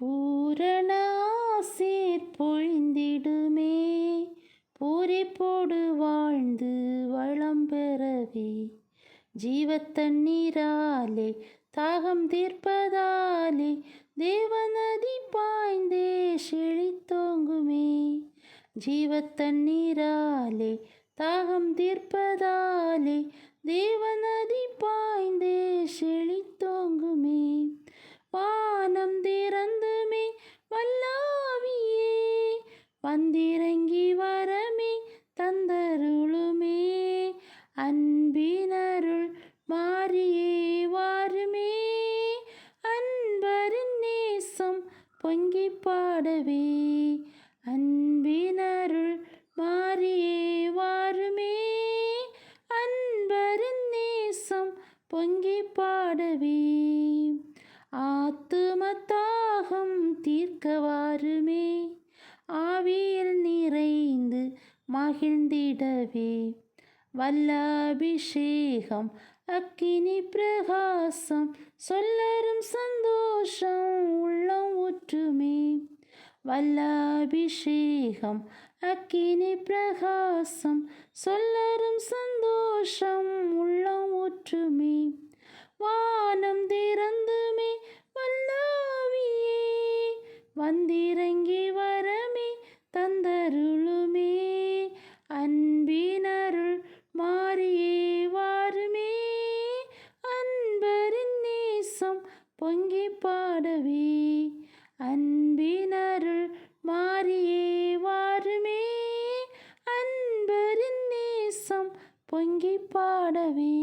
பூரண ஆசீர் பொழிந்திடுமே, பூரிப்போடு வாழ்ந்து வளம் பெறவே. ஜீவத்தண்ணீராலே தாகம் தீர்ப்பதாலே, தேவநதி பாய்ந்தே செழித்தோங்குமே. ஜீவத்தண்ணீராலே தாகம் தீர்ப்பதாலே, தேவநதி பாய்ந்தே செழித்தோங்குமே. வானம் திறந்துமே வல்லாவியே, வந்திறங்கி வரமே தந்தருளுமே. அன்பினருள் மாறியே வாருமே, அன்பரின் நேசம் பொங்கி பாடவே. அன்பினருள் மாறியே வாருமே, அன்பரின் நேசம் பொங்கி பாடவே. ஆத்துமத்தாகம் தீர்க்க வாருமே, ஆவியில் நிறைந்து மகிழ்ந்திடவே. வல்ல அபிஷேகம் அக்கினி பிரகாசம், சொல்லரும் சந்தோஷம் உள்ளம் ஊற்றுமே. வல்ல அபிஷேகம் அக்கினி பிரகாசம், சொல்லரும் சந்தோஷம் உள்ளம் ஊற்றுமே. வானம் திறந்துமே வல்லாவியே, வந்திறங்கி வரமே தந்தருளுமே. அன்பினருள் மாறியே வாருமே, அன்பரின் நேசம் பொங்கி பாடவே. அன்பினருள் மாறியே வாருமே, அன்பரின் நேசம் பொங்கி பாடவே.